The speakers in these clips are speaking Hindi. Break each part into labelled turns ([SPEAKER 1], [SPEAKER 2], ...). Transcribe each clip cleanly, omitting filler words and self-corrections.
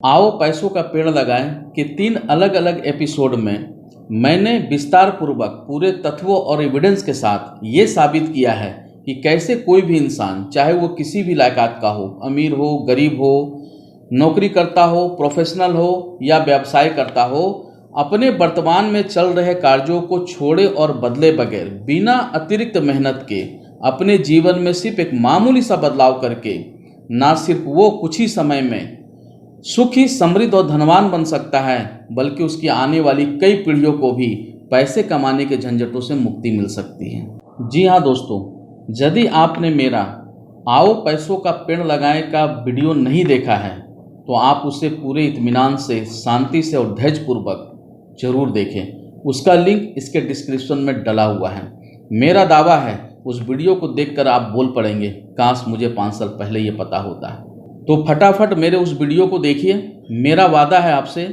[SPEAKER 1] आओ पैसों का पेड़ लगाएं कि 3 अलग अलग एपिसोड में मैंने विस्तार पूर्वक पूरे तथ्यों और एविडेंस के साथ ये साबित किया है कि कैसे कोई भी इंसान, चाहे वो किसी भी लायकात का हो, अमीर हो, गरीब हो, नौकरी करता हो, प्रोफेशनल हो या व्यवसाय करता हो, अपने वर्तमान में चल रहे कार्यों को छोड़े और बदले बगैर बिना अतिरिक्त मेहनत के अपने जीवन में सिर्फ एक मामूली सा बदलाव करके ना सिर्फ वो कुछ ही समय में सुखी, समृद्ध और धनवान बन सकता है, बल्कि उसकी आने वाली कई पीढ़ियों को भी पैसे कमाने के झंझटों से मुक्ति मिल सकती है। जी हाँ दोस्तों, यदि आपने मेरा आओ पैसों का पेड़ लगाएं का वीडियो नहीं देखा है तो आप उसे पूरे इत्मीनान से, शांति से और धैर्यपूर्वक जरूर देखें। उसका लिंक इसके डिस्क्रिप्शन में डला हुआ है। मेरा दावा है उस वीडियो को देखकर आप बोल पड़ेंगे, काश मुझे 5 साल पहले ये पता होता है। तो फटाफट मेरे उस वीडियो को देखिए। मेरा वादा है आपसे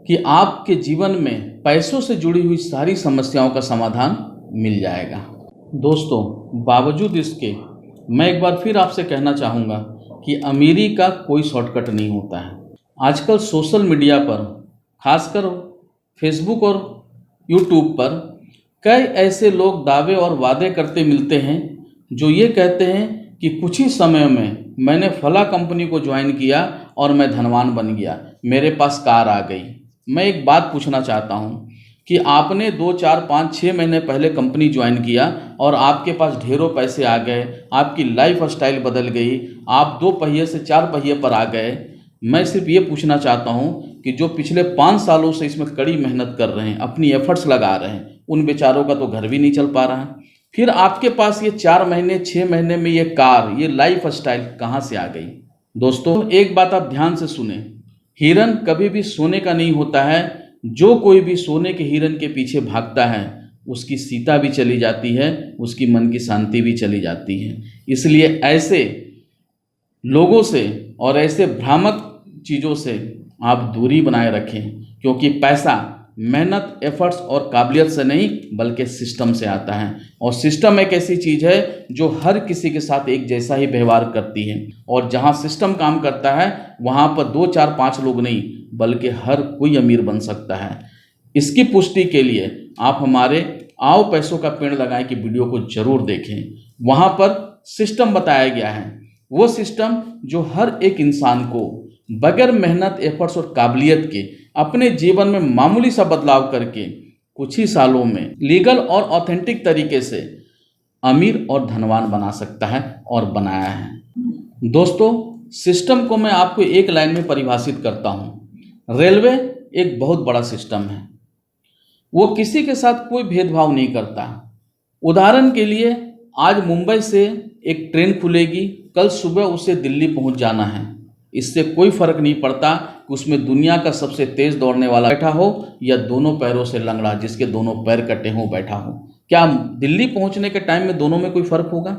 [SPEAKER 1] कि आपके जीवन में पैसों से जुड़ी हुई सारी समस्याओं का समाधान मिल जाएगा। दोस्तों, बावजूद इसके मैं एक बार फिर आपसे कहना चाहूँगा कि अमीरी का कोई शॉर्टकट नहीं होता है। आजकल सोशल मीडिया पर, खासकर फेसबुक और यूट्यूब पर, कई ऐसे लोग दावे और वादे करते मिलते हैं जो ये कहते हैं कि कुछ ही समय में मैंने फला कंपनी को ज्वाइन किया और मैं धनवान बन गया, मेरे पास कार आ गई। मैं एक बात पूछना चाहता हूँ कि आपने 2, 4, 5, 6 महीने पहले कंपनी ज्वाइन किया और आपके पास ढेरों पैसे आ गए, आपकी लाइफ स्टाइल बदल गई, आप 2 पहिए से 4 पहिए पर आ गए। मैं सिर्फ ये पूछना चाहता हूँ कि जो पिछले 5 सालों से इसमें कड़ी मेहनत कर रहे हैं, अपनी एफर्ट्स लगा रहे हैं, उन बेचारों का तो घर भी नहीं चल पा रहा है। फिर आपके पास ये 4 महीने, 6 महीने में ये कार, ये लाइफ स्टाइल कहाँ से आ गई? दोस्तों, एक बात आप ध्यान से सुने, हिरन कभी भी सोने का नहीं होता है। जो कोई भी सोने के हिरन के पीछे भागता है, उसकी सीता भी चली जाती है, उसकी मन की शांति भी चली जाती है। इसलिए ऐसे लोगों से और ऐसे भ्रामक चीज़ों से आप दूरी बनाए रखें, क्योंकि पैसा मेहनत, एफर्ट्स और काबिलियत से नहीं बल्कि सिस्टम से आता है। और सिस्टम एक ऐसी चीज़ है जो हर किसी के साथ एक जैसा ही व्यवहार करती है। और जहाँ सिस्टम काम करता है वहाँ पर 2, 4, 5 लोग नहीं बल्कि हर कोई अमीर बन सकता है। इसकी पुष्टि के लिए आप हमारे आओ पैसों का पेड़ लगाएं की वीडियो को जरूर देखें। वहाँ पर सिस्टम बताया गया है, वो सिस्टम जो हर एक इंसान को बगैर मेहनत, एफर्ट्स और काबिलियत के अपने जीवन में मामूली सा बदलाव करके कुछ ही सालों में लीगल और ऑथेंटिक तरीके से अमीर और धनवान बना सकता है और बनाया है। दोस्तों, सिस्टम को मैं आपको एक लाइन में परिभाषित करता हूँ। रेलवे एक बहुत बड़ा सिस्टम है, वो किसी के साथ कोई भेदभाव नहीं करता। उदाहरण के लिए, आज मुंबई से एक ट्रेन खुलेगी, कल सुबह उसे दिल्ली पहुँच जाना है। इससे कोई फर्क नहीं पड़ता कि उसमें दुनिया का सबसे तेज दौड़ने वाला बैठा हो या दोनों पैरों से लंगड़ा, जिसके दोनों पैर कटे हों, बैठा हो। क्या दिल्ली पहुंचने के टाइम में दोनों में कोई फर्क होगा?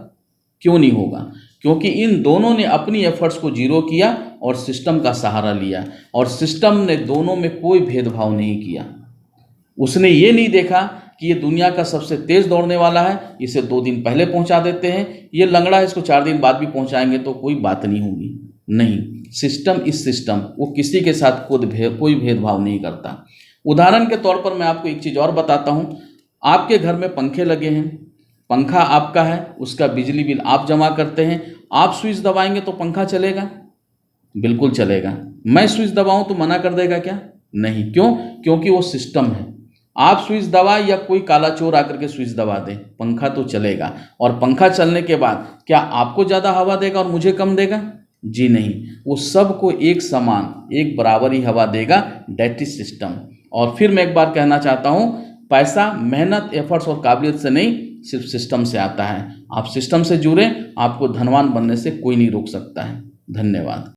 [SPEAKER 1] क्यों नहीं होगा? क्योंकि इन दोनों ने अपनी एफर्ट्स को जीरो किया और सिस्टम का सहारा लिया, और सिस्टम ने दोनों में कोई भेदभाव नहीं किया। उसने ये नहीं देखा कि ये दुनिया का सबसे तेज दौड़ने वाला है, इसे 2 दिन पहले पहुंचा देते हैं, ये लंगड़ा है, इसको 4 दिन बाद भी पहुंचाएंगे तो कोई बात नहीं होगी। नहीं, सिस्टम इस सिस्टम, वो किसी के साथ कोई भेदभाव नहीं करता। उदाहरण के तौर पर मैं आपको एक चीज़ और बताता हूँ। आपके घर में पंखे लगे हैं, पंखा आपका है, उसका बिजली बिल आप जमा करते हैं। आप स्विच दबाएंगे तो पंखा चलेगा? बिल्कुल चलेगा। मैं स्विच दबाऊं तो मना कर देगा क्या? नहीं। क्यों? क्योंकि वो सिस्टम है। आप स्विच दबाए या कोई काला चोर आकर के स्विच दबा दे, पंखा तो चलेगा। और पंखा चलने के बाद क्या आपको ज़्यादा हवा देगा और मुझे कम देगा? जी नहीं, वो सबको एक समान, एक बराबर ही हवा देगा। That is system. और फिर मैं एक बार कहना चाहता हूँ, पैसा मेहनत, एफर्ट्स और काबिलियत से नहीं, सिर्फ सिस्टम से आता है। आप सिस्टम से जुड़े, आपको धनवान बनने से कोई नहीं रोक सकता है। धन्यवाद।